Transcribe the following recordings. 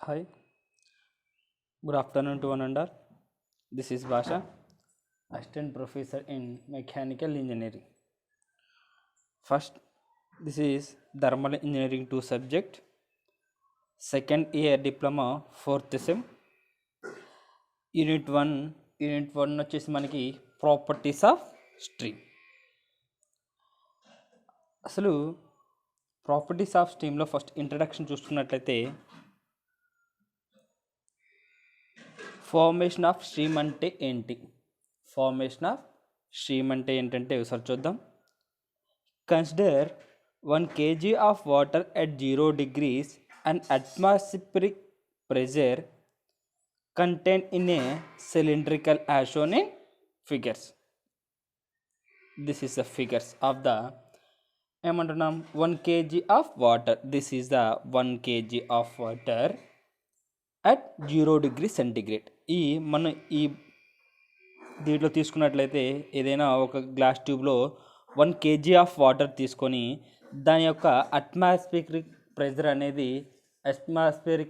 Hi, good afternoon to one and all. This is Basha, Assistant Professor in Mechanical Engineering. First, this is Thermal Engineering 2 subject, second year diploma, fourth sem, Unit 1 వచ్చేసి మనకి properties of stream. అసలు properties of స్ట్రీమ్లో first introduction చూసుకున్నట్లయితే formation of stream అంటే ఏంటి, formation of stream అంటే ఏంటంటే ఒకసారి చూద్దాం. Consider 1 kg of water at 0 degrees and atmospheric pressure contained in a cylindrical as shown in figures. This is the figures of the ఏమంటున్నాం 1 kg of water. This is the 1 kg of water at 0 degree centigrade. మనం దీంట్లో తీసుకున్నట్లయితే ఏదైనా ఒక glass ట్యూబ్లో 1 kg of water తీసుకొని దాని యొక్క అట్మాస్ఫియరిక్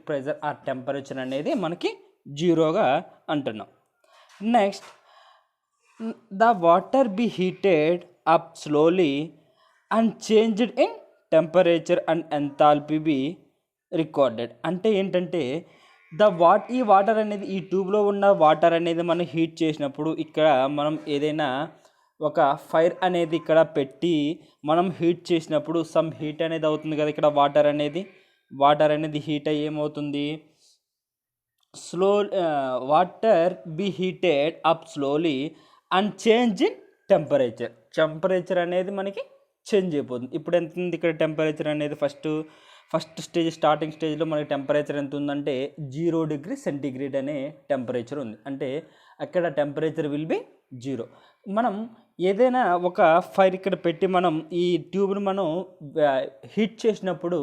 ప్రెజర్ ఆ టెంపరేచర్ అనేది మనకి జీరోగా అంటున్నాం. Next, the water be heated up slowly and changed in temperature and enthalpy be recorded. అంటే ఏంటంటే ఈ వాటర్ అనేది, ఈ ట్యూబ్లో ఉన్న వాటర్ అనేది మనం హీట్ చేసినప్పుడు ఇక్కడ మనం ఏదైనా ఒక ఫైర్ అనేది ఇక్కడ పెట్టి మనం హీట్ చేసినప్పుడు సమ్ హీట్ అనేది అవుతుంది కదా. ఇక్కడ వాటర్ అనేది హీట్ అయ్యి ఏమవుతుంది, water be heated up slowly and change in temperature అనేది మనకి చేంజ్ అయిపోతుంది. ఇప్పుడు ఎంత ఉంది ఇక్కడ టెంపరేచర్ అనేది, ఫస్ట్ స్టార్టింగ్ స్టేజ్లో మనకి టెంపరేచర్ ఎంత ఉందంటే 0 degree centigrade అనే టెంపరేచర్ ఉంది. అంటే అక్కడ టెంపరేచర్ విల్ బి 0. మనం ఏదైనా ఒక ఫైర్ ఇక్కడ పెట్టి మనం ఈ ట్యూబ్ను మనం హీట్ చేసినప్పుడు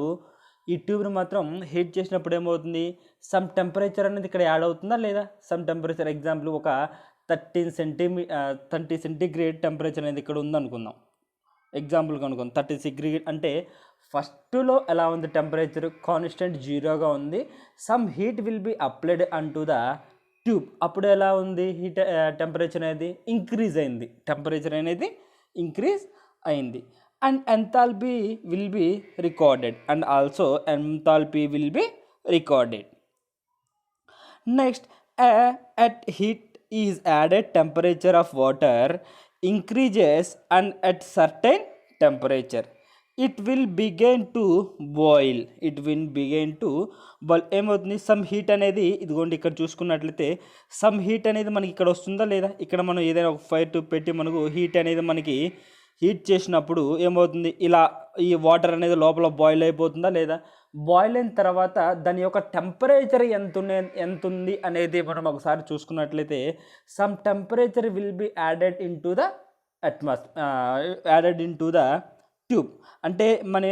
ఏమవుతుంది, సమ్ టెంపరేచర్ అనేది ఇక్కడ యాడ్ అవుతుందా లేదా? సమ్ టెంపరేచర్, ఎగ్జాంపుల్ ఒక 30 సెంటీగ్రేడ్ టెంపరేచర్ అనేది ఇక్కడ ఉందనుకుందాం. ఎగ్జాంపుల్ కనుక్కుందాం 30 సెంటీగ్రేడ్ అంటే ఫస్ట్లో ఎలా ఉంది, టెంపరేచర్ కాన్స్టెంట్ 0గా ఉంది. Some heat will be applied an to the tube. అప్పుడు ఎలా ఉంది, టెంపరేచర్ అనేది ఇంక్రీజ్ అయింది. And enthalpy will be recorded. Next, at heat is added, temperature of water increases, and at certain temperature it will begin to boil. ఏమవుతుంది, some heat అనేది, ఇదిగోండి ఇక్కడ చూసుకున్నట్లయితే సమ్ హీట్ అనేది మనకి ఇక్కడ వస్తుందా లేదా? ఇక్కడ మనం ఏదైనా ఒక ఫైర్ ట్యూబ్ పెట్టి మనకు హీట్ అనేది మనకి హీట్ చేసినప్పుడు ఏమవుతుంది, ఇలా ఈ వాటర్ అనేది లోపల బాయిల్ అయిపోతుందా లేదా? బాయిల్ అయిన తర్వాత దాని యొక్క టెంపరేచర్ ఎంత ఉంది అనేది మనం ఒకసారి చూసుకున్నట్లయితే some temperature will be added into the tube. అంటే మనం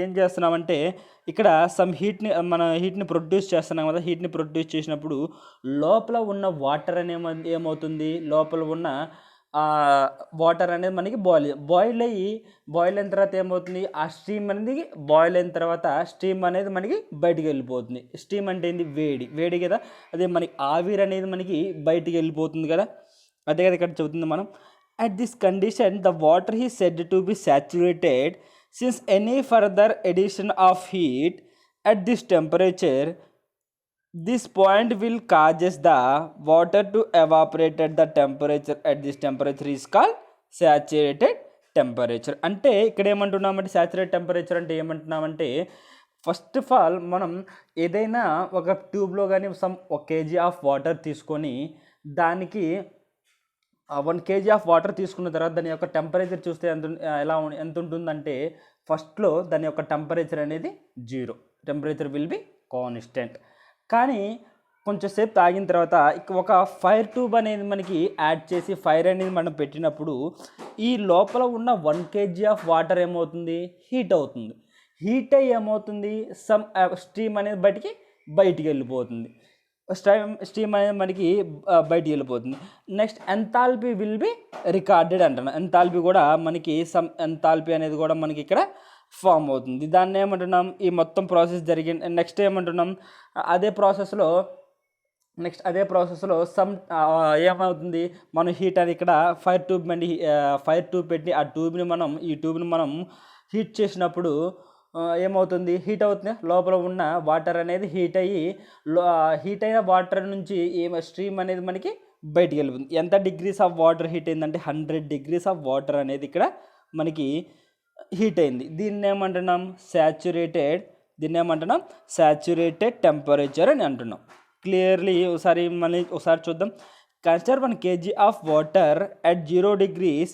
ఏం చేస్తున్నామంటే ఇక్కడ సమ్ హీట్ని ప్రొడ్యూస్ చేస్తున్నాం కదా. హీట్ని ప్రొడ్యూస్ చేసినప్పుడు లోపల ఉన్న వాటర్ అనేది ఏమవుతుంది, లోపల ఉన్న వాటర్ అనేది మనకి బాయిల్ అయిన తర్వాత ఏమవుతుంది, ఆ స్టీమ్ అనేది బాయిల్ అయిన తర్వాత స్టీమ్ అనేది మనకి బయటికి వెళ్ళిపోతుంది. స్టీమ్ అంటే ఏంది, వేడి కదా. అదే మనకి ఆవిరి అనేది మనకి బయటికి వెళ్ళిపోతుంది కదా. అదే కదా ఇక్కడ చెబుతుంది మనం. At this condition, the water is said to be saturated, since any further addition of heat at this temperature, this point will causes the water to evaporate at the temperature. At this temperature is called saturated temperature. అంటే ఇక్కడ ఏమంటున్నామంటే saturated temperature అంటే ఏమంటున్నామంటే, first of all మనం ఏదైనా ఒక ట్యూబ్లో కానీ ఒక kg of water తీసుకొని దానికి 1 kg ఆఫ్ వాటర్ తీసుకున్న తర్వాత దాని యొక్క టెంపరేచర్ చూస్తే ఎంత ఉంటుందంటే, ఫస్ట్లో దాని యొక్క టెంపరేచర్ అనేది 0, టెంపరేచర్ విల్ బి కాన్స్టెంట్. కానీ కొంచెంసేపు తాగిన తర్వాత ఒక ఫైర్ ట్యూబ్ అనేది మనకి యాడ్ చేసి ఫైర్ అనేది మనం పెట్టినప్పుడు ఈ లోపల ఉన్న 1 kg ఆఫ్ వాటర్ ఏమవుతుంది, హీట్ అవుతుంది. హీట్ అయ్యి ఏమవుతుంది, సమ్ స్టీమ్ అనేది బయటికి వెళ్ళిపోతుంది. స్టీమ్ అనేది మనకి బయటికి వెళ్ళిపోతుంది. Next, enthalpy will be recorded అంటున్నాం. ఎంథాల్పీ కూడా మనకి సమ్ ఎంథాల్పీ అనేది కూడా మనకి ఇక్కడ ఫామ్ అవుతుంది. దాన్ని ఏమంటున్నాం, ఈ మొత్తం ప్రాసెస్ జరిగింది. నెక్స్ట్ ఏమంటున్నాం, అదే ప్రాసెస్లో ఏమవుతుంది, మనం హీట్ అని ఇక్కడ ఫైర్ ట్యూబ్ పెట్టి ఈ ట్యూబ్ని మనం హీట్ చేసినప్పుడు ఏమవుతుంది, హీట్ అవుతుంది. లోపల ఉన్న వాటర్ అనేది హీట్ అయిన వాటర్ నుంచి స్ట్రీమ్ అనేది మనకి బయటికి వెళ్ళిపోతుంది. ఎంత డిగ్రీస్ ఆఫ్ వాటర్ హీట్ అయిందంటే 100 degrees ఆఫ్ వాటర్ అనేది ఇక్కడ మనకి హీట్ అయింది. దీన్ని ఏమంటున్నాం, శాచ్యురేటెడ్ టెంపరేచర్ అని అంటున్నాం. క్లియర్లీ ఒకసారి చూద్దాం. Consider 1 kg of water at 0 degrees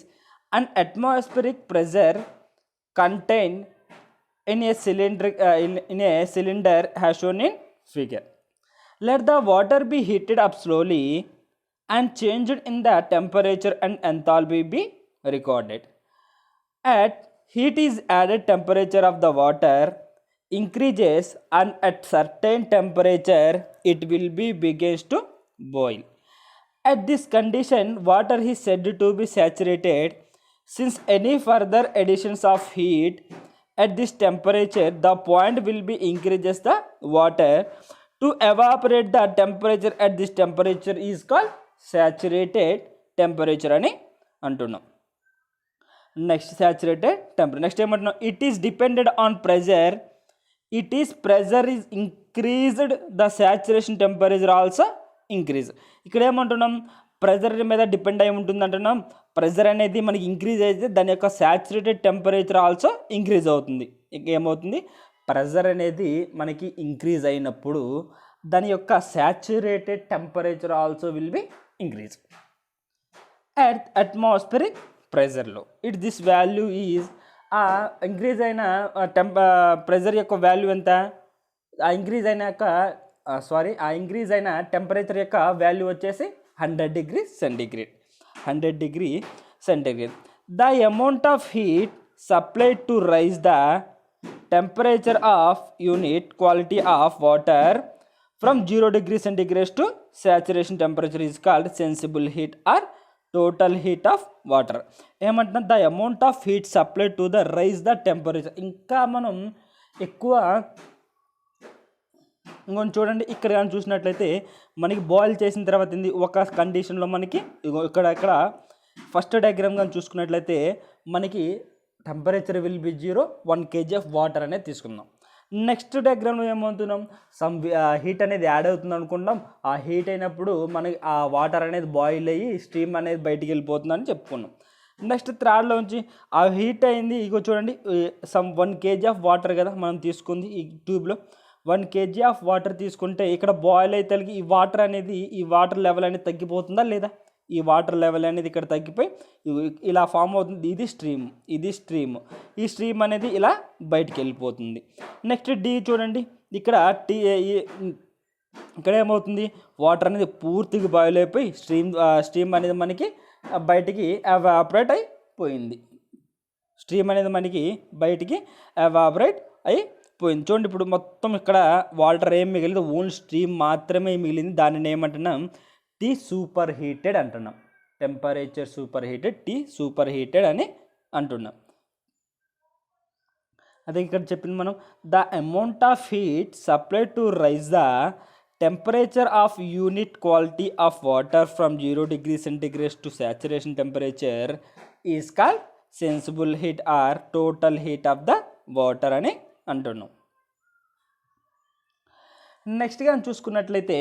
and atmospheric pressure contained in a cylinder has shown in figure. Let the water be heated up slowly and changed in the temperature and enthalpy be recorded. At heat is added, temperature of the water increases and at certain temperature it will be begins to boil. At this condition water is said to be saturated. Since any further additions of heat at this temperature, the point will be increases the water to evaporate. The temperature at this temperature is called saturated temperature అని అంటున్నాం. Next saturated temperature. Next ఏమంటున్నాం, it is dependent on pressure. Pressure is increased, the saturation temperature also increase. ఇక్కడ ఏమంటున్నాం, pressure మీద depend అయి ఉంటుంది అంటున్నాం. Pressure అనేది మనకి ఇంక్రీజ్ అయితే దాని యొక్క శాచురేటెడ్ టెంపరేచర్ ఆల్సో ఇంక్రీజ్ అవుతుంది. ఏమవుతుంది, ప్రెజర్ అనేది మనకి ఇంక్రీజ్ అయినప్పుడు దాని యొక్క saturated temperature also will be increase at atmospheric ప్రెజర్లో. దిస్ వాల్యూ ఈజ్ ఇంక్రీజ్ అయిన ప్రెజర్ యొక్క వాల్యూ ఎంత, ఆ ఇంక్రీజ్ అయిన టెంపరేచర్ యొక్క వాల్యూ వచ్చేసి 100 degrees centigrade. The amount of heat supplied to raise the temperature of unit quality of water from 0 degrees centigrade to saturation temperature is called sensible heat or total heat of water. ఏమంటున్నా, the amount of heat supplied to the raise the temperature. ఇంకా మనం ఎక్కువ ఇంకొంచెం చూడండి, ఇక్కడ కానీ చూసినట్లయితే మనకి బాయిల్ చేసిన తర్వాత ఒక కండిషన్లో మనకి ఇక్కడ ఫస్ట్ డయాగ్రామ్ కానీ చూసుకున్నట్లయితే మనకి temperature will be 0, 1 kg of water అనేది తీసుకుందాం. నెక్స్ట్ డయాగ్రామ్లో ఏమవుతున్నాం, హీట్ అనేది యాడ్ అవుతుంది అనుకుంటాం. ఆ హీట్ అయినప్పుడు మనకి ఆ వాటర్ అనేది బాయిల్ అయ్యి స్టీమ్ అనేది బయటికి వెళ్ళిపోతుందని చెప్పుకున్నాం. నెక్స్ట్ థర్డ్లో నుంచి ఆ హీట్ అయింది, ఇగో చూడండి 1 kg ఆఫ్ వాటర్ కదా మనం తీసుకుంది. ఈ ట్యూబ్లో 1 kg ఆఫ్ వాటర్ తీసుకుంటే ఇక్కడ బాయిల్ అయితే ఈ వాటర్ లెవెల్ అనేది తగ్గిపోతుందా లేదా, ఈ వాటర్ లెవెల్ అనేది ఇక్కడ తగ్గిపోయి ఇలా ఫామ్ అవుతుంది. ఇది స్ట్రీమ్. ఈ స్ట్రీమ్ అనేది ఇలా బయటికి వెళ్ళిపోతుంది. నెక్స్ట్ డి చూడండి, ఇక్కడ ఏమవుతుంది, వాటర్ అనేది పూర్తిగా బాయిల్ అయిపోయి స్ట్రీమ్ అనేది మనకి బయటికి ఎవాపరేట్ అయిపోయింది. స్ట్రీమ్ అనేది మనకి బయటికి ఎవాపరేట్ అయిపోయింది. చూడండి, ఇప్పుడు మొత్తం ఇక్కడ వాటర్ ఏం మిగిలింది, ఓన్లీ స్ట్రీమ్ మాత్రమే మిగిలింది. దానిని ఏమంటున్నాం, టీ సూపర్ హీటెడ్ అంటున్నాం. Temperature super heated, T super heated అని అంటున్నాం. అదే ఇక్కడ చెప్పింది మనం, the amount of heat supply to raise the temperature of unit quality of water from 0 degrees centigrade to saturation temperature is called sensible heat or total heat of the water అని అంటున్నాం. Next కానీ చూసుకున్నట్లయితే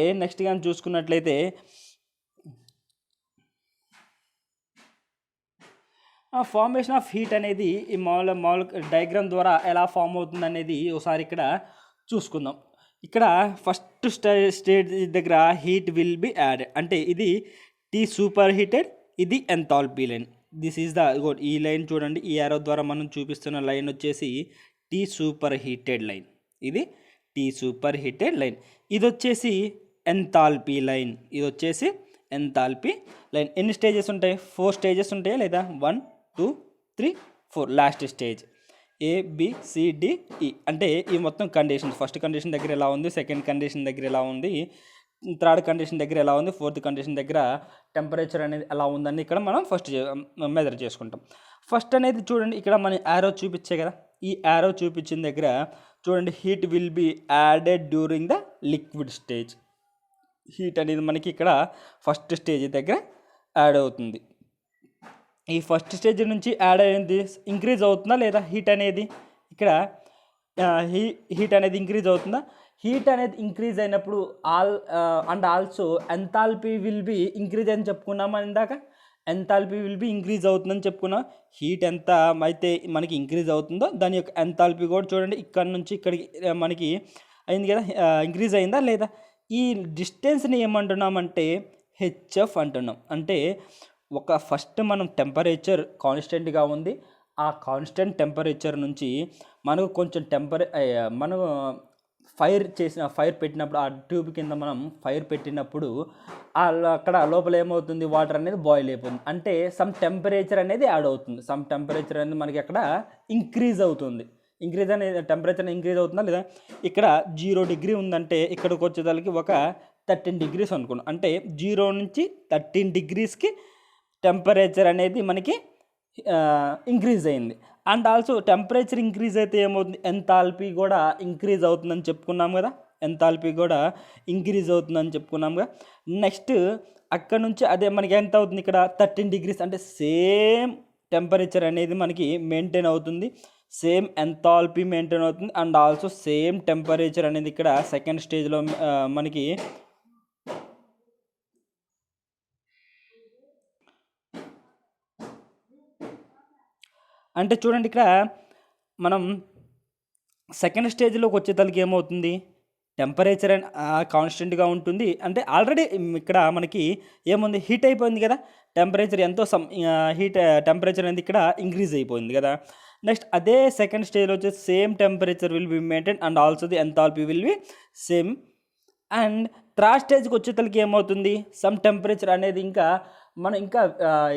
formation of heat అనేది ఈ మామూలు diagram ద్వారా ఎలా form అవుతుంది అనేది ఒకసారి ఇక్కడ చూసుకుందాం. ఇక్కడ ఫస్ట్ స్టేజ్ దగ్గర హీట్ విల్ బి యాడెడ్, అంటే ఇది టీ సూపర్ హీటెడ్, ఇది ఎంథాల్పీ లైన్. దిస్ ఈజ్ ఈ లైన్ చూడండి, ఈ యారో ద్వారా మనం చూపిస్తున్న లైన్ వచ్చేసి టీ సూపర్ హీటెడ్ లైన్. ఇది టీ సూపర్ హీటెడ్ లైన్. ఇది వచ్చేసి ఎంథాల్పీ లైన్. ఎన్ని స్టేజెస్ ఉంటాయి, 4 స్టేజెస్ ఉంటాయా లేదా, 1 2 3 4, లాస్ట్ స్టేజ్ ABCDE. అంటే ఈ మొత్తం కండిషన్, ఫస్ట్ కండిషన్ దగ్గర ఎలా ఉంది, సెకండ్ కండిషన్ దగ్గర ఎలా ఉంది, థర్డ్ కండిషన్ దగ్గర ఎలా ఉంది, ఫోర్త్ కండిషన్ దగ్గర టెంపరేచర్ అనేది ఎలా ఉందని ఇక్కడ మనం ఫస్ట్ మెజర్ చేసుకుంటాం. ఫస్ట్ అనేది చూడండి, ఇక్కడ మనం యారో చూపించే కదా, ఈ యారో చూపించిన దగ్గర చూడండి, heat will be added during the liquid stage. Heat అనేది మనకి ఇక్కడ ఫస్ట్ స్టేజ్ దగ్గర యాడ్ అవుతుంది. ఈ ఫస్ట్ స్టేజ్ నుంచి యాడ్ అయ్యింది ఇంక్రీజ్ అవుతుందా లేదా హీట్ అనేది? ఇక్కడ హీట్ అనేది ఇంక్రీజ్ అవుతుందా? హీట్ అనేది ఇంక్రీజ్ అయినప్పుడు and also enthalpy will be increase అని చెప్పుకున్నామా ఇందాక. ఎంథాల్పీ విల్ బి ఇంక్రీజ్ అవుతుందని చెప్పుకున్నాం. హీట్ ఎంత అయితే మనకి ఇంక్రీజ్ అవుతుందో దాని యొక్క ఎంథాల్పీ కూడా చూడండి ఇక్కడ నుంచి ఇక్కడికి మనకి అయింది కదా, ఇంక్రీజ్ అయిందా లేదా? ఈ డిస్టెన్స్ని ఏమంటున్నామంటే హెచ్ఎఫ్ అంటున్నాం. అంటే ఫస్ట్ మనం టెంపరేచర్ కాన్స్టెంట్గా ఉంది, ఆ కాన్స్టెంట్ టెంపరేచర్ నుంచి మనకు కొంచెం మనం ఫైర్ పెట్టినప్పుడు, ఆ ట్యూబ్ కింద మనం ఫైర్ పెట్టినప్పుడు అక్కడ లోపల ఏమవుతుంది, వాటర్ అనేది బాయిల్ అయిపోతుంది. అంటే సమ్ టెంపరేచర్ అనేది యాడ్ అవుతుంది. సమ్ టెంపరేచర్ అనేది మనకి అక్కడ ఇంక్రీజ్ అవుతుంది. ఇంక్రీజ్ అనేది టెంపరేచర్ ఇంక్రీజ్ అవుతుందా లేదా? ఇక్కడ 0 డిగ్రీ ఉందంటే ఇక్కడికి వచ్చేదానికి ఒక 13 డిగ్రీస్ అనుకున్నాం. అంటే 0 నుంచి 13 డిగ్రీస్కి టెంపరేచర్ అనేది మనకి ఇంక్రీజ్ అయింది. అండ్ ఆల్సో టెంపరేచర్ ఇంక్రీజ్ అయితే ఏమవుతుంది, ఎంథాల్పీ కూడా ఇంక్రీజ్ అవుతుందని చెప్పుకున్నాం కదా. ఎంథాల్పీ కూడా ఇంక్రీజ్ అవుతుందని చెప్పుకున్నాం కదా. నెక్స్ట్ అక్కడ నుంచి అదే మనకి ఎంత అవుతుంది, ఇక్కడ 13 డిగ్రీస్ అంటే సేమ్ టెంపరేచర్ అనేది మనకి మెయింటైన్ అవుతుంది, సేమ్ ఎంథాల్పీ మెయింటైన్ అవుతుంది. అండ్ ఆల్సో సేమ్ టెంపరేచర్ అనేది ఇక్కడ సెకండ్ స్టేజ్లో మనకి అంటే చూడండి, ఇక్కడ మనం సెకండ్ స్టేజ్లోకి వచ్చేతలకి ఏమవుతుంది, టెంపరేచర్ కాన్స్టెంట్గా ఉంటుంది. అంటే ఆల్రెడీ ఇక్కడ మనకి ఏముంది, హీట్ అయిపోయింది కదా. టెంపరేచర్ ఎంతో టెంపరేచర్ అనేది ఇక్కడ ఇంక్రీజ్ అయిపోయింది కదా. నెక్స్ట్ అదే సెకండ్ స్టేజ్లో వచ్చేసి same temperature will be maintain and also the enthalpy will be same. And third స్టేజ్కి వచ్చేతలకి ఏమవుతుంది, సమ్ టెంపరేచర్ అనేది ఇంకా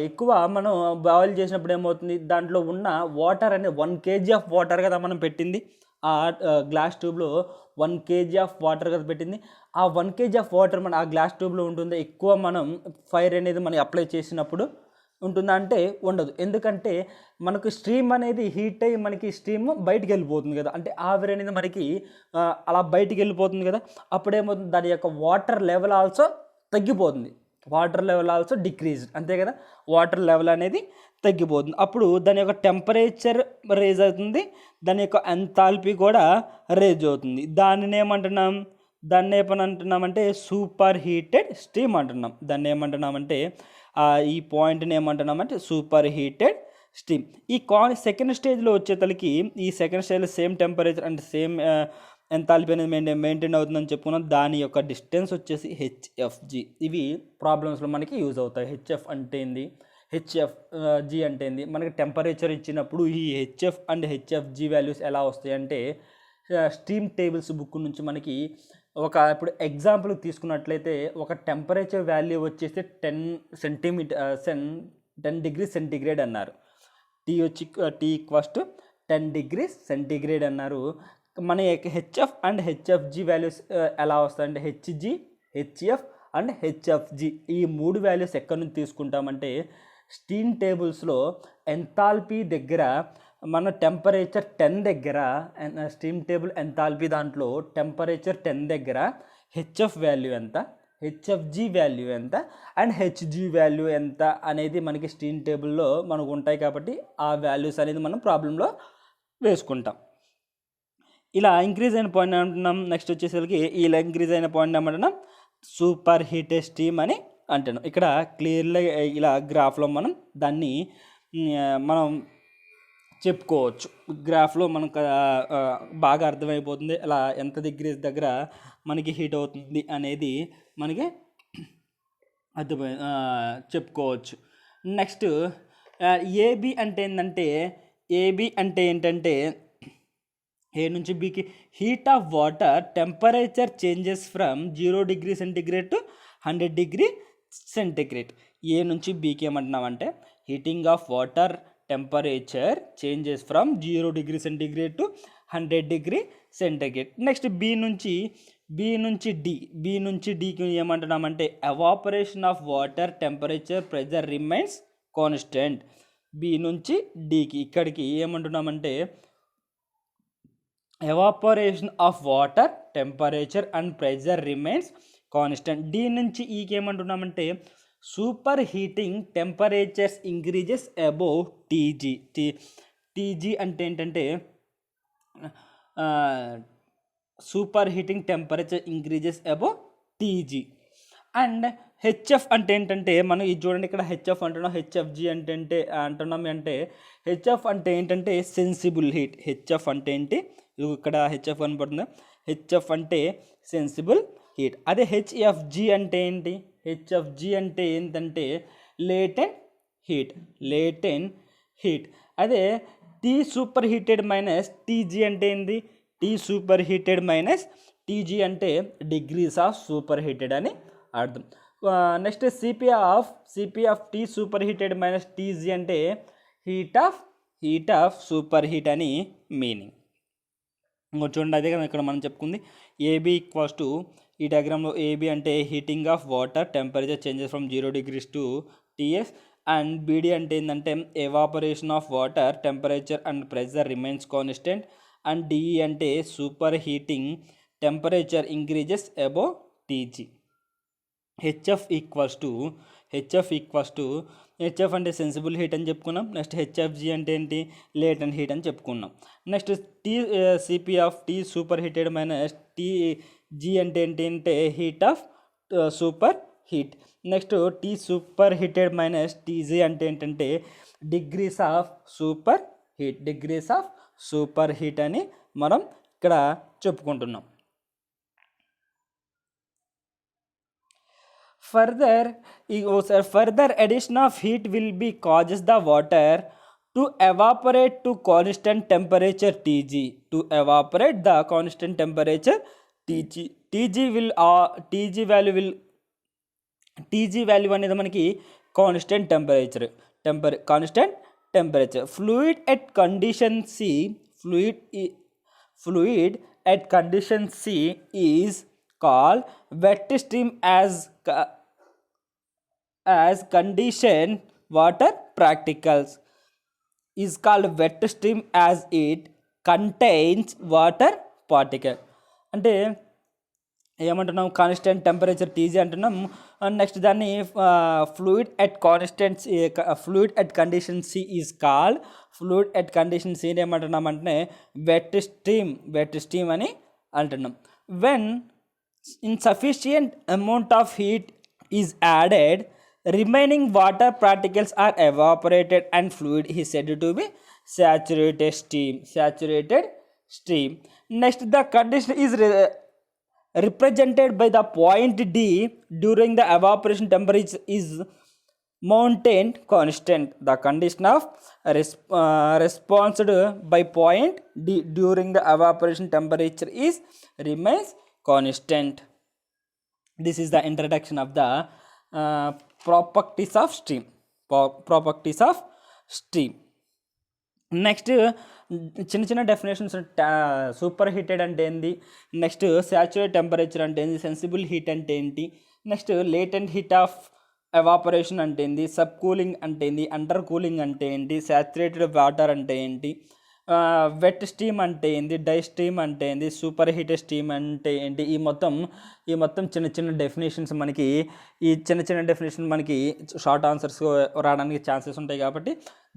ఎక్కువ మనం బాయిల్ చేసినప్పుడు ఏమవుతుంది, దాంట్లో ఉన్న వాటర్ అనేది 1 kg ఆఫ్ వాటర్ కదా మనం పెట్టింది. ఆ గ్లాస్ ట్యూబ్లో 1 kg ఆఫ్ వాటర్ కదా పెట్టింది. ఆ 1 kg ఆఫ్ వాటర్ మన ఆ గ్లాస్ ట్యూబ్లో ఉంటుంది. ఎక్కువ మనం ఫైర్ అనేది మనం అప్లై చేసినప్పుడు ఉంటుందా అంటే ఉండదు. ఎందుకంటే మనకు స్ట్రీమ్ అనేది హీట్ అయ్యి మనకి స్ట్రీమ్ బయటికి వెళ్ళిపోతుంది కదా. అంటే ఆవిరి అనేది మనకి అలా బయటికి వెళ్ళిపోతుంది కదా. అప్పుడేమవుతుంది, దాని యొక్క వాటర్ లెవెల్ ఆల్సో తగ్గిపోతుంది. వాటర్ లెవెల్ ఆల్సో డిక్రీజ్, అంతే కదా. వాటర్ లెవెల్ అనేది తగ్గిపోతుంది. అప్పుడు దాని యొక్క టెంపరేచర్ రేజ్ అవుతుంది, దాని యొక్క ఎంథాల్పీ కూడా రేజ్ అవుతుంది. దాన్ని ఏమంటున్నామంటే సూపర్ హీటెడ్ స్టీమ్ అంటున్నాం. దాన్ని ఏమంటున్నామంటే ఈ పాయింట్ని ఏమంటున్నామంటే సూపర్ హీటెడ్ స్టీమ్. ఈ సెకండ్ స్టేజ్లో వచ్చేతలకి ఈ సెకండ్ స్టేజ్లో same temperature and same enthalpy అనేది మెయింటైన్ అవుతుందని చెప్పుకున్నాం. దాని యొక్క డిస్టెన్స్ వచ్చేసి హెచ్ఎఫ్జి. ఇవి ప్రాబ్లమ్స్లో మనకి యూజ్ అవుతాయి. హెచ్ఎఫ్ అంటే ఏంది, హెచ్ఎఫ్జి అంటే ఏంది, మనకి టెంపరేచర్ ఇచ్చినప్పుడు ఈ హెచ్ఎఫ్ అండ్ హెచ్ఎఫ్జి వాల్యూస్ ఎలా వస్తాయంటే స్టీమ్ టేబుల్స్ బుక్ నుంచి మనకి ఇప్పుడు ఎగ్జాంపుల్ తీసుకున్నట్లయితే ఒక టెంపరేచర్ వాల్యూ వచ్చేసి 10 డిగ్రీ సెంటిగ్రేడ్ అన్నారు. టీ ఈక్వల్స్ 10 డిగ్రీ సెంటిగ్రేడ్ అన్నారు. మన హెచ్ఎఫ్ అండ్ హెచ్ఎఫ్జి వాల్యూస్ ఎలా వస్తాయంటే హెచ్ఎఫ్ అండ్ హెచ్ఎఫ్జి ఈ 3 వాల్యూస్ ఎక్కడి నుంచి తీసుకుంటామంటే స్టీమ్ టేబుల్స్లో ఎంథాల్పీ దగ్గర మన టెంపరేచర్ 10 దగ్గర స్టీమ్ టేబుల్ ఎంథాల్పీ దాంట్లో టెంపరేచర్ 10 దగ్గర హెచ్ఎఫ్ వాల్యూ ఎంత, హెచ్ఎఫ్జి వాల్యూ ఎంత అండ్ హెచ్జి వాల్యూ ఎంత అనేది మనకి స్టీమ్ టేబుల్లో మనకు ఉంటాయి. కాబట్టి ఆ వాల్యూస్ అనేది మనం ప్రాబ్లంలో వేసుకుంటాం. ఇలా ఇంక్రీజ్ అయిన పాయింట్ ఏమంటున్నాం, నెక్స్ట్ వచ్చేసరికి ఇలా ఇంక్రీజ్ అయిన పాయింట్ ఏమంటున్నాం సూపర్ హీటెడ్ స్టీమ్ అని అంటున్నాం. ఇక్కడ క్లియర్గా ఇలా గ్రాఫ్లో మనం దాన్ని చెప్పుకోవచ్చు. గ్రాఫ్లో మనకు బాగా అర్థమైపోతుంది ఇలా ఎంత డిగ్రీస్ దగ్గర మనకి హీట్ అవుతుంది అనేది మనకి అర్థమై చెప్పుకోవచ్చు. నెక్స్ట్ ఏబి అంటే ఏంటంటే ఏ నుంచి బికి heat of water temperature changes from 0 degree centigrade to 100 degree centigrade. A నుంచి బీకి ఏమంటున్నామంటే heating of water temperature changes from 0 degree centigrade to 100 degree centigrade. Next B నుంచి డికి ఏమంటున్నామంటే evaporation of water temperature pressure remains constant. B నుంచి డికి ఇక్కడికి ఏమంటున్నామంటే evaporation of water temperature and pressure remains constant. దీని నుంచి ఏమంటున్నామంటే super heating temperatures increases above TG. TG అంటే ఏంటంటే super heating temperature increases above TG. And HF అంటే ఏంటంటే మనం ఇది చూడండి, ఇక్కడ హెచ్ఎఫ్ అంటున్నాం, హెచ్ఎఫ్జి అంటే అంటున్నాం. అంటే హెచ్ఎఫ్ అంటే ఏంటంటే సెన్సిబుల్ హీట్. హెచ్ఎఫ్ అంటే ఏంటి, ఇక్కడ హెచ్ఎఫ్ కనపడుతుంది. హెచ్ఎఫ్ అంటే సెన్సిబుల్ హీట్. అదే హెచ్ఎఫ్జి అంటే ఏంటి, హెచ్ఎఫ్జి అంటే ఏంటంటే లేటెంట్ హీట్. Latent heat. అదే T super heated minus TG అంటే ఏంటి, T super heated minus TG అంటే డిగ్రీస్ ఆఫ్ సూపర్ హీటెడ్ అని అర్థం. Next CP of T super heated minus TG అంటే హీట్ ఆఫ్ సూపర్ హీట్ అని మీనింగ్. ఇంకో చూడండి, అదే కదా ఇక్కడ మనం చెప్పుకుంది. ఏబీ ఈక్వల్స్ టు, ఈ డయాగ్రామ్లో ఏబీ అంటే heating of water temperature changes from 0 degrees to TS. And BD అంటే ఏంటంటే evaporation of water temperature and pressure remains constant. And DE అంటే super heating temperature increases above TG. HF అంటే sensible heat అని చెప్పుకున్నాం. Next HFG అంటే ఏంటి, latent heat అని చెప్పుకున్నాం. Next CP of T super heated minus TG అంటే ఏంటి అంటే heat of super heat. Next T super heated minus TG అంటే ఏంటంటే డిగ్రీస్ ఆఫ్ సూపర్ హీట్ అని మనం ఇక్కడ చెప్పుకుంటున్నాం. Further addition of heat will be causes the water to evaporate to constant temperature Tg. Tg value అనేది మనకి constant temperature. Fluid at condition C is called wet stream as condition water particles is called wet stream as it contains water particle. అంటే ఏమంటున్నాం, constant temperature TG అంటున్నాం. Next దాన్ని fluid at condition C is called fluid at condition సిని ఏమంటున్నాం అంటే wet stream అని అంటున్నాం. When insufficient amount of heat is added, remaining water particles are evaporated and fluid is said to be saturated stream. Next, the condition is represented by the point D during the evaporation temperature is maintained constant. The condition of responded by point D during the evaporation temperature is remains constant. This is the introduction of the properties of steam. Next చిన్న definitions. Super heated అంటే ఏంటి, next saturate temperature అంటే ఏంటి, sensible heat అంటే ఏంటి, next latent heat of evaporation అంటే ఏంటి, sub cooling అంటే ఏంటి, అండర్ కూలింగ్ అంటే ఏంటి, సాచురేటెడ్ వాటర్ అంటే ఏంటి, వెట్ స్టీమ్ అంటే ఏంటి, డై స్టీమ్ అంటే ఏంటి, సూపర్ హీటెడ్ స్టీమ్ అంటే ఏంటి. ఈ మొత్తం చిన్న డెఫినేషన్స్ మనకి షార్ట్ ఆన్సర్స్ రావడానికి ఛాన్సెస్ ఉంటాయి. కాబట్టి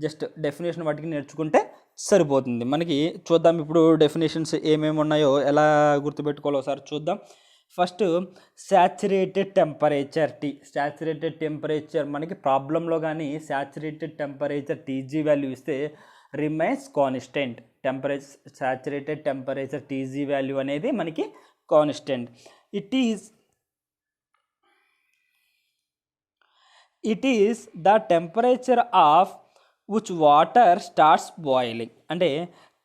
జస్ట్ డెఫినేషన్ వాటికి నేర్చుకుంటే సరిపోతుంది. మనకి చూద్దాం ఇప్పుడు డెఫినేషన్స్ ఏమేమి ఉన్నాయో ఎలా గుర్తుపెట్టుకోవాలో ఒకసారి చూద్దాం. ఫస్ట్ సాచురేటెడ్ టెంపరేచర్ మనకి ప్రాబ్లంలో కానీ సాచురేటెడ్ టెంపరేచర్ టీజీ వాల్యూ ఇస్తే remains constant. Saturated temperature TG value అనేది మనకి constant. It is the temperature of which water starts boiling. అంటే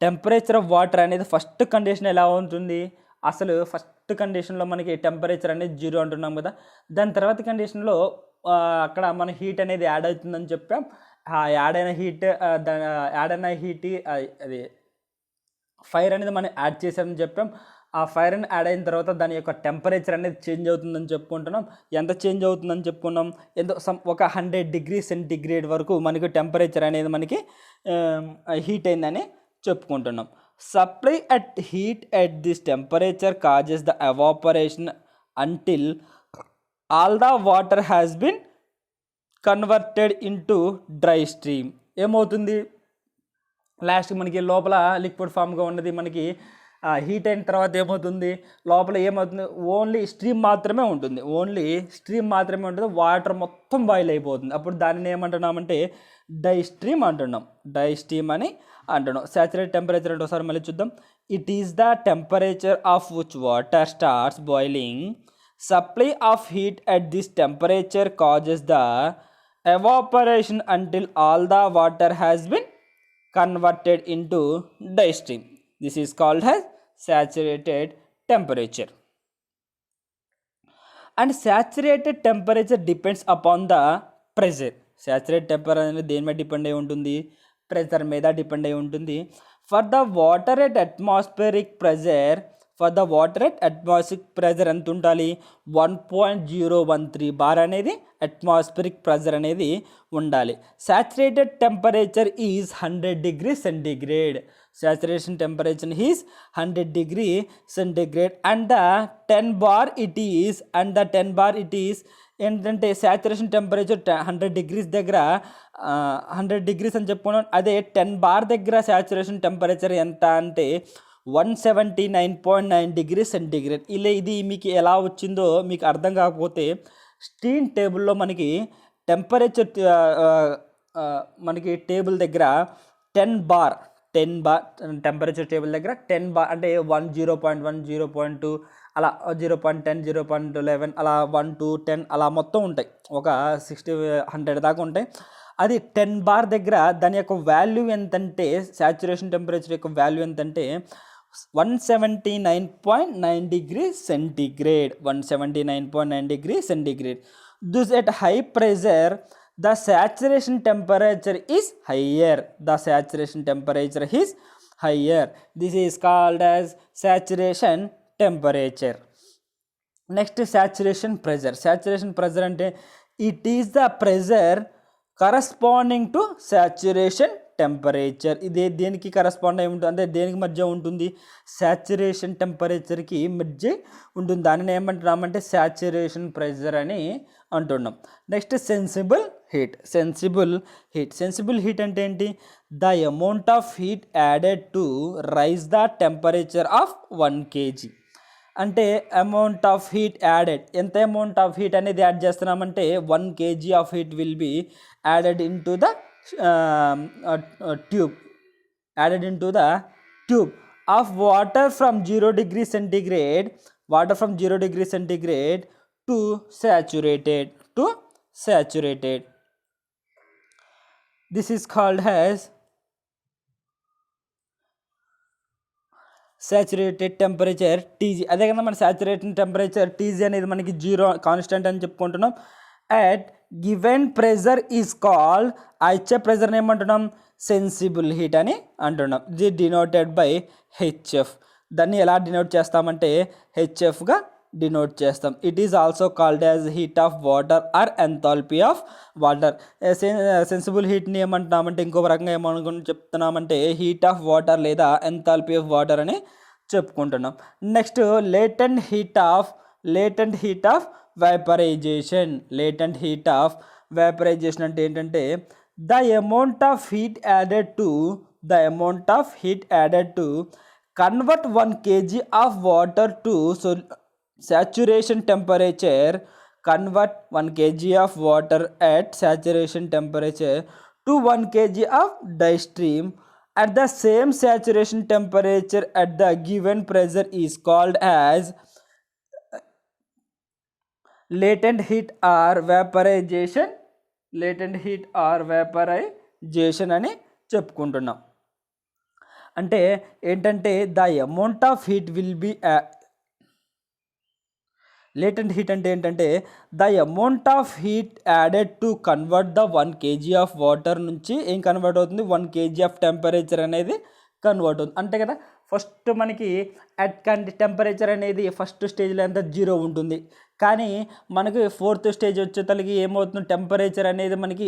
టెంపరేచర్ ఆఫ్ వాటర్ అనేది ఫస్ట్ కండిషన్ ఎలా ఉంటుంది, అసలు ఫస్ట్ కండిషన్లో మనకి టెంపరేచర్ అనేది 0 అంటున్నాం కదా. దాని తర్వాత కండిషన్లో అక్కడ మన హీట్ అనేది యాడ్ అవుతుందని చెప్పాం. యాడ్ అయిన హీట్ అది ఫైర్ అనేది మనం యాడ్ చేసామని చెప్పాం. ఆ ఫైర్ అని యాడ్ అయిన తర్వాత దాని యొక్క టెంపరేచర్ అనేది చేంజ్ అవుతుందని చెప్పుకుంటున్నాం. ఎంత చేంజ్ అవుతుందని చెప్పుకున్నాం, ఒక 100 degrees సెంటిగ్రేడ్ వరకు మనకి టెంపరేచర్ అనేది మనకి హీట్ అయిందని చెప్పుకుంటున్నాం. supply at heat at this temperature causes the evaporation until all the water has been converted into dry stream. ఏమవుతుంది, లాస్ట్ మనకి లోపల లిక్విడ్ ఫామ్గా ఉన్నది మనకి హీట్ అయిన తర్వాత ఏమవుతుంది, లోపల ఏమవుతుంది, ఓన్లీ స్ట్రీమ్ మాత్రమే ఉంటుంది, వాటర్ మొత్తం బాయిల్ అయిపోతుంది. అప్పుడు దానిని ఏమంటున్నామంటే డై స్ట్రీమ్ అంటున్నాం, అని అంటున్నాం. సాచురేటెడ్ టెంపరేచర్ అంటే ఒకసారి మళ్ళీ చూద్దాం. It is the temperature of which water starts boiling. Supply of heat at this temperature causes the evaporation until all the water has been converted into dry stream. This is called as saturated temperature. And saturated temperature depends upon the pressure. Saturated temperature అనేది దేని మీద depend అయి ఉంటుంది, pressure మీద depend అయి ఉంటుంది. For the water at atmospheric pressure ఎంత ఉండాలి, 1.013 బార్ అనేది అట్మాస్ఫిరిక్ ప్రెజర్ అనేది ఉండాలి. Saturated temperature is 100 degree centigrade. Saturation temperature is 100 degree centigrade and the 10 bar it is ఏంటంటే సాచురేషన్ టెంపరేచర్ 100 డిగ్రీస్ దగ్గర 100 డిగ్రీస్ అని చెప్పుకున్నాం. అదే 10 బార్ దగ్గర సాచురేషన్ టెంపరేచర్ ఎంత అంటే 179.9 డిగ్రీ సెంటిగ్రేడ్. ఇది మీకు ఎలా వచ్చిందో మీకు అర్థం కాకపోతే స్టీమ్ టేబుల్లో మనకి టెంపరేచర్ మనకి టేబుల్ దగ్గర 10 బార్ టెంపరేచర్ టేబుల్ దగ్గర 10 బార్ అంటే 1, 0.1, 0.2 అలా 0.10, 0.11 అలా 1 to 10 అలా మొత్తం ఉంటాయి, ఒక 60, 100 దాకా ఉంటాయి. అది 10 బార్ దగ్గర దాని యొక్క వాల్యూ ఎంతంటే, సాచురేషన్ టెంపరేచర్ యొక్క వాల్యూ ఎంతంటే 179.9 degree centigrade. 179.9 degree centigrade. Thus at high pressure the saturation temperature is higher. This is called as saturation temperature. Next, saturation pressure అంటే it is the pressure corresponding to saturation temperature. ఇది దేనికి correspond అయి ఉంటుంది అంటే దేనికి మధ్య ఉంటుంది, saturation టెంపరేచర్కి మధ్య ఉంటుంది. దానిని ఏమంటున్నామంటే సాచురేషన్ ప్రెషర్ అని అంటున్నాం. నెక్స్ట్ సెన్సిబుల్ హీట్ అంటే ఏంటి, the amount of heat added to raise the temperature of 1 kg. అంటే అమౌంట్ ఆఫ్ హీట్ యాడెడ్, ఎంత అమౌంట్ ఆఫ్ హీట్ అనేది యాడ్ చేస్తున్నామంటే 1 kg of heat will be added into the tube of water from 0 degree centigrade to saturated. This is called as saturated temperature TG. అదే కదా మన saturated temperature TG అనేది మనకి 0 constant అని చెప్పుకుంటున్నాం. at given pressure is called, ఆ ఇచ్చే pressure ఏమంటున్నాం, సెన్సిబుల్ హీట్ అని అంటున్నాం. ఇది డినోటెడ్ బై హెచ్ఎఫ్. దాన్ని ఎలా డినోట్ చేస్తామంటే హెచ్ఎఫ్గా డినోట్ చేస్తాం. It is also called as heat of water or enthalpy of water. Sensible హీట్ని ఏమంటున్నామంటే ఇంకొక రకంగా ఏమనుకుని చెప్తున్నామంటే హీట్ ఆఫ్ వాటర్ లేదా ఎంథాల్పీ ఆఫ్ వాటర్ అని చెప్పుకుంటున్నాం. Next latent heat of vaporization. అంటే ఏంటంటే the amount of heat added to convert 1 kg of water to saturation temperature. Convert 1 kg of water at saturation temperature to 1 kg of dry stream at the same saturation temperature at the given pressure is called as latent heat or vaporization. అని చెప్పుకుంటున్నాం. అంటే ఏంటంటే the amount of heat will B latent heat అంటే ఏంటంటే the amount of heat added to convert the 1 kg of water నుంచి ఏం convert అవుతుంది, 1 kg of temperature అనేది కన్వర్ట్ అవుతుంది. అంతే కదా, ఫస్ట్ మనకి టెంపరేచర్ అనేది ఫస్ట్ స్టేజ్లో ఎంత 0 ఉంటుంది, కానీ మనకి 4th స్టేజ్ వచ్చేతలకి ఏమవుతుంది, టెంపరేచర్ అనేది మనకి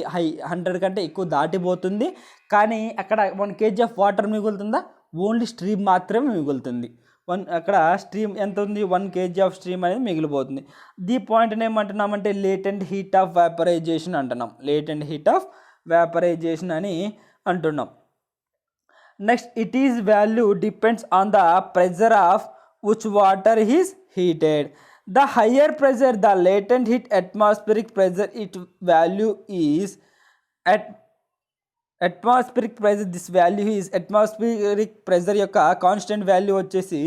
100 కంటే ఎక్కువ దాటిపోతుంది. కానీ అక్కడ 1 kg ఆఫ్ వాటర్ మిగులుతుందా, ఓన్లీ స్ట్రీమ్ మాత్రమే మిగులుతుంది. అక్కడ స్ట్రీమ్ ఎంత ఉంది, 1 kg ఆఫ్ స్ట్రీమ్ అనేది మిగిలిపోతుంది. ది పాయింట్ని ఏమంటున్నామంటే లేటెంట్ హీట్ ఆఫ్ వేపరైజేషన్ అంటున్నాం. లేటెంట్ హీట్ ఆఫ్ వేపరైజేషన్ అని అంటున్నాం. Next, it is value depends on the pressure of which water is heated. The higher pressure, the latent heat atmospheric pressure, its value is at atmospheric pressure. This value is atmospheric pressure యొక్క constant value వచ్చేసి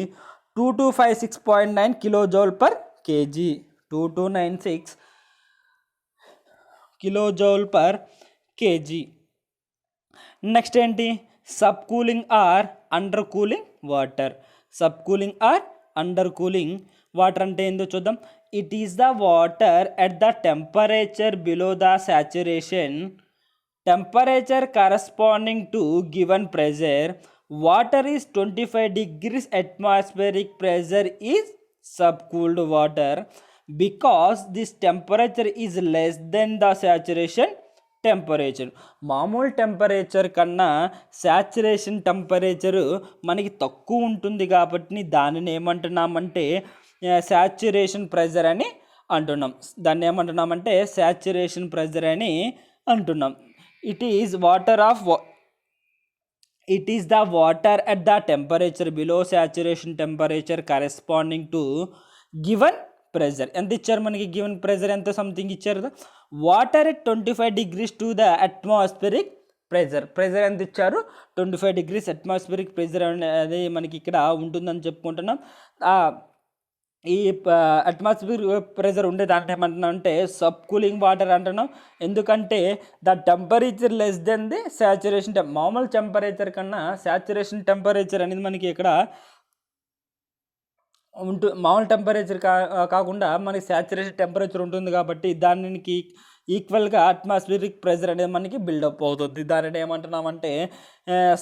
2256.9 kilojoule per KG. 2296 kilojoule per KG. Next ఏంటి, sub cooling or under cooling water. Sub cooling or under cooling water అంటే ఏందో చూద్దాం. It is the water at the temperature below the saturation temperature corresponding to given pressure. Water is 25 degrees atmospheric pressure is sub cooled water because this temperature is less then the saturation temperature. మామూలు temperature కన్నా saturation temperature మనకి తక్కువ ఉంటుంది కాబట్టి దానిని ఏమంటున్నామంటే saturation pressure అని అంటున్నాం. దాన్ని ఏమంటున్నామంటే సాచురేషన్ ప్రెజర్ అని అంటున్నాం. It is the water at the temperature below saturation temperature corresponding to given pressure. ఎంత ఇచ్చారు మనకి, గివెన్ ప్రెజర్ ఎంత సంథింగ్ ఇచ్చారు. Water at 25 degrees to the atmospheric pressure ఎంత ఇచ్చారు, 25 degrees అట్మాస్ఫిరిక్ ప్రెజర్ అనేది మనకి ఇక్కడ ఉంటుందని చెప్పుకుంటున్నాం. ఈ అట్మాస్ఫియర్ ప్రెజర్ ఉండే దాంట్లో ఏమంటున్నాం అంటే సబ్ కూలింగ్ వాటర్ అంటున్నాం. ఎందుకంటే the temperature less than the saturation మామూలు టెంపరేచర్ కన్నా సాచురేషన్ టెంపరేచర్ అనేది మనకి ఇక్కడ మామూలు టెంపరేచర్ కాకుండా మనకి సాచురేషన్ టెంపరేచర్ ఉంటుంది కాబట్టి దానికి ఈక్వల్గా అట్మాస్ఫియరిక్ ప్రెజర్ అనేది మనకి బిల్డప్ అవుతుంది. దానిని ఏమంటున్నామంటే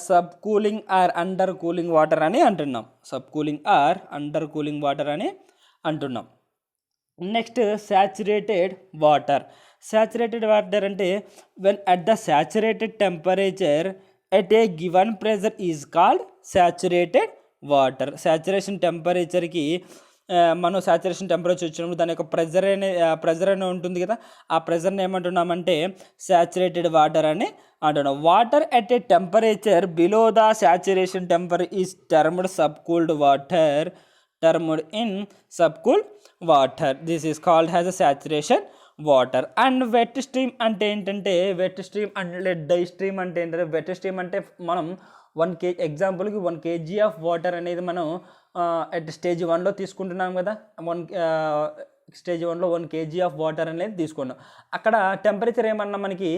sub cooling or under cooling water అని అంటున్నాం. Sub cooling or under cooling water అని అంటున్నాం. Next, saturated water. Saturated water అంటే when at the saturated temperature at a given pressure is called saturated water. Saturation టెంపరేచర్కి మనం saturation temperature వచ్చినప్పుడు దాని యొక్క ప్రెజర్ అనే ఉంటుంది కదా, ఆ ప్రెజర్ని ఏమంటున్నామంటే సాచురేటెడ్ వాటర్ అని అంటున్నాం. Water at a temperature below the saturation temperature is termed sub cooled water. Termed in sub cooled water. This is called has a saturation water. And wet stream అంటే ఏంటంటే, wet stream and dry stream అంటే ఏంటంటే, wet stream అంటే మనం 1 kg ఎగ్జాంపుల్కి 1 kg of water అనేది మనం at stage 1లో తీసుకుంటున్నాం కదా. స్టేజ్ 1లో 1 kg ఆఫ్ వాటర్ అనేది తీసుకున్నాం. అక్కడ టెంపరేచర్ ఏమన్నా మనకి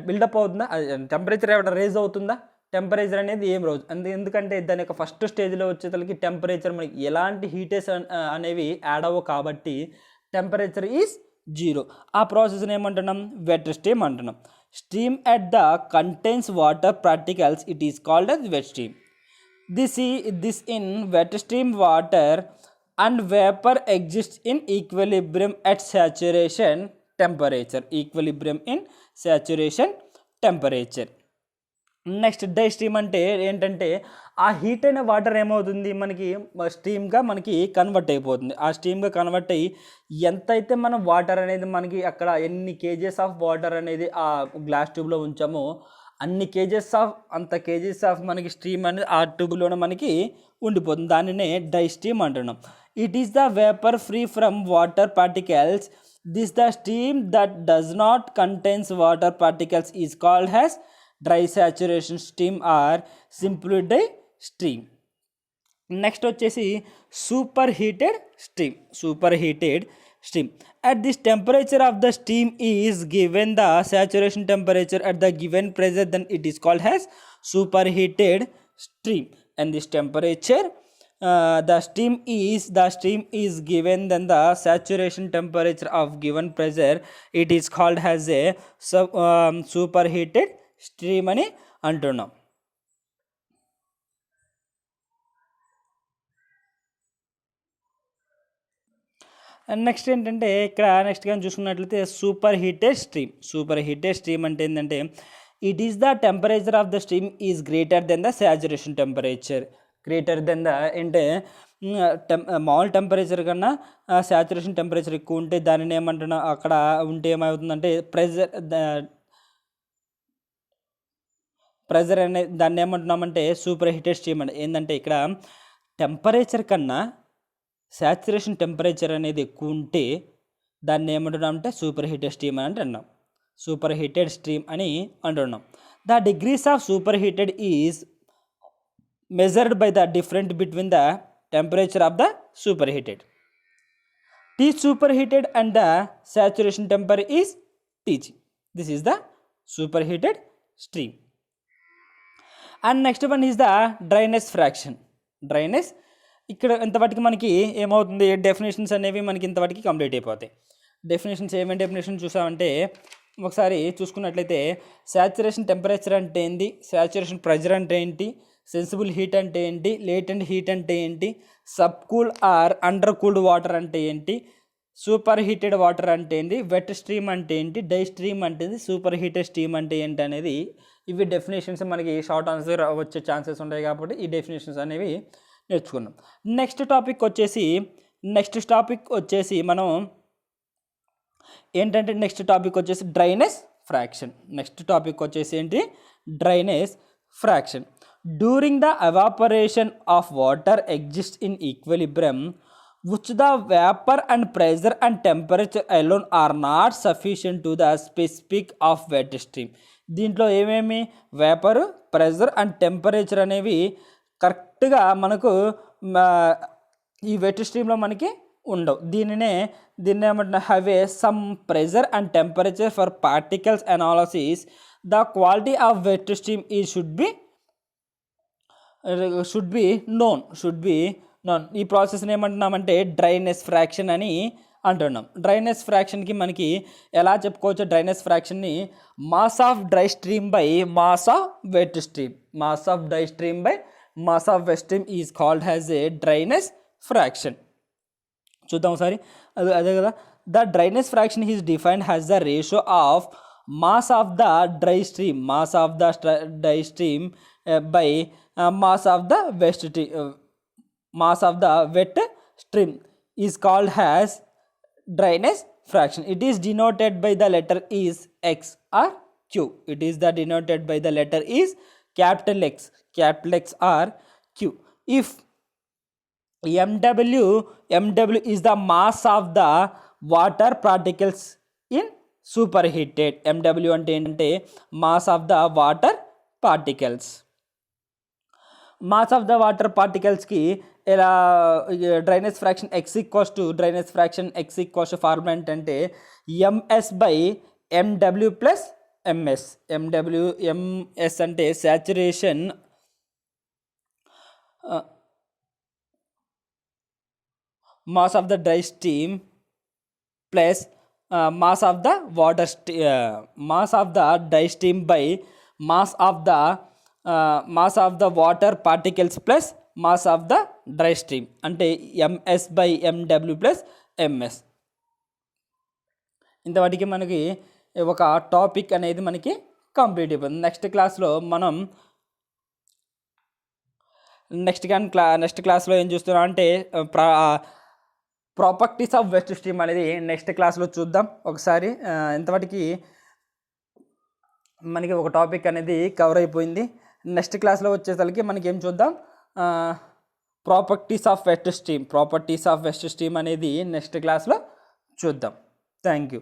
బిల్డప్ అవుతుందా, టెంపరేచర్ ఏమైనా రేజ్ అవుతుందా, టెంపరేచర్ అనేది ఏం రోజు ఎందుకంటే దాని యొక్క ఫస్ట్ స్టేజ్లో వచ్చేసరికి టెంపరేచర్ మనకి ఎలాంటి హీటెస్ అనేవి యాడ్ అవ్వవు కాబట్టి టెంపరేచర్ ఈజ్ 0. ఆ ప్రాసెస్ని ఏమంటున్నాం, వెట్ స్ట్రీమ్ అంటున్నాం. Stream at the contains water particles, it is called as wet stream. This in wet stream water and vapor exists in equilibrium at saturation temperature. Equilibrium in saturation temperature. Next, dry stream అంటే ఏంటంటే ఆ heat అయిన water ఏమవుతుంది మనకి స్ట్రీమ్గా మనకి convert అయిపోతుంది. ఆ స్ట్రీమ్గా convert అయ్యి ఎంతైతే మనం వాటర్ అనేది మనకి అక్కడ ఎన్ని కేజెస్ ఆఫ్ వాటర్ అనేది ఆ గ్లాస్ ట్యూబ్లో ఉంచామో అన్ని కేజెస్ ఆఫ్ మనకి స్ట్రీమ్ అనేది ఆ ట్యూబ్లోనే మనకి ఉండిపోతుంది. దానినే డ్రై స్ట్రీమ్ అంటున్నాం. It is the vapour free from water particles. This the stream that does not contains water particles is called has dry saturation stream or simply dry stream. Next వచ్చేసి super heated stream. At this temperature of the steam is given the saturation temperature at the given pressure, then it is called as superheated stream. And this temperature the stream is given then the saturation temperature of given pressure, it is called as a superheated stream అని అంటున్నాం. And next ఏంటంటే ఇక్కడ next కానీ చూసుకున్నట్లయితే super heated stream అంటే ఏంటంటే it is the temperature of the stream is greater than the saturation temperature. Greater than the అంటే మామూలు టెంపరేచర్ కన్నా సాచురేషన్ టెంపరేచర్ ఎక్కువ ఉంటే దానిని ఏమంటున్నా, అక్కడ ఉంటే ఏమవుతుందంటే ప్రెజర్ అనే దాన్ని ఏమంటున్నామంటే సూపర్ హీటెడ్ స్ట్రీమ్ అంటే ఏంటంటే ఇక్కడ టెంపరేచర్ కన్నా సాచురేషన్ టెంపరేచర్ అనేది ఎక్కువ ఉంటే దాన్ని ఏమంటున్నామంటే సూపర్ హీటెడ్ స్ట్రీమ్ అని అంటున్నాం. సూపర్ హీటెడ్ స్ట్రీమ్ అని అంటున్నాం. The degrees of super heated is measured by the different between the temperature of the superheated. T superheated and the saturation temperature is Tg. This is the superheated stream. And next one is the dryness fraction. Dryness ఇక్కడ ఇంతవరకు మనకి ఏమవుతుంది, definitions అనేవి మనకి ఇంతవరకు complete అయిపోతాయి. Definitions ఏమేమి definition చూసామంటే ఒకసారి చూసుకున్నట్లయితే సాచురేషన్ టెంపరేచర్ అంటే ఏంటి, సాచురేషన్ ప్రెజర్ అంటే ఏంటి, సెన్సిబుల్ హీట్ అంటే ఏంటి, లేటెంట్ హీట్ అంటే ఏంటి, sub cool or under cooled water అంటే ఏంటి, సూపర్ హీటెడ్ వాటర్ అంటే ఏంటి, వెట్ స్ట్రీమ్ అంటే ఏంటి, డై స్ట్రీమ్ అంటే ఏంటి, సూపర్ హీటెడ్ స్ట్రీమ్ అంటే ఏంటి అనేది ఇవి డెఫినేషన్స్ మనకి షార్ట్ ఆన్సర్ వచ్చే ఛాన్సెస్ ఉంటాయి కాబట్టి ఈ డెఫినేషన్స్ అనేవి నేర్చుకున్నాం. నెక్స్ట్ టాపిక్ వచ్చేసి మనం ఏంటంటే నెక్స్ట్ టాపిక్ వచ్చేసి డ్రైనెస్ ఫ్రాక్షన్. నెక్స్ట్ టాపిక్ వచ్చేసి ఏంటి, dryness fraction. During the evaporation of water exists in equilibrium, which the vapor and pressure and temperature alone are not sufficient to the specific of wet stream. దీంట్లో ఏమేమి vapour, pressure and temperature అనేవి కరెక్ట్గా మనకు ఈ wet స్ట్రీమ్లో మనకి ఉండవు. దీన్ని ఏమంటున్నా, have a some pressure and temperature for particles analysis. The quality of wet stream ఈ షుడ్ బి నోన్. ఈ ప్రాసెస్ని ఏమంటున్నామంటే డ్రైనెస్ ఫ్రాక్షన్ అని అంటున్నాం. డ్రైనెస్ ఫ్రాక్షన్కి మనకి ఎలా చెప్పుకోవచ్చు, డ్రైనెస్ ఫ్రాక్షన్ని mass of dry stream by mass of wet stream. Mass of dry stream by mass of wet stream is called has a dryness fraction. చూద్దాం ఒకసారి, అదే కదా. The dryness fraction is defined has the ratio of mass of the dry stream by mass of the wet stream is called as dryness fraction. It is denoted by the letter is X or Q. It is denoted by the letter is capital X or Q. If MW is the mass of the water particles in superheated. MW అంటే ఏంటంటే mass of the water particles. Mass of the వాటర్ పార్టికల్స్కి ఎలా dryness fraction x equals to formula ఏంటంటే MS by MW plus MS. MS అంటే saturation mass of the dry stream plus mass of the mass of the dry stream by mass of the water particles plus mass of the dry stream అంటే ms by mw plus ms. ఇంతవాటికి మనకి ఒక topic అనేది మనకి complete అయిపోయింది. Next క్లాస్లో ఏం చూస్తున్నాం అంటే ప్రాపర్టీస్ ఆఫ్ వెట్ స్ట్రీమ్ అనేది నెక్స్ట్ క్లాస్లో చూద్దాం ఒకసారి. ఇంతవరకు మనకి ఒక టాపిక్ అనేది కవర్ అయిపోయింది. నెక్స్ట్ క్లాస్లో వచ్చేసరికి మనకి ఏం చూద్దాం, ప్రాపర్టీస్ ఆఫ్ వెట్ స్ట్రీమ్ అనేది నెక్స్ట్ క్లాస్లో చూద్దాం. Thank you.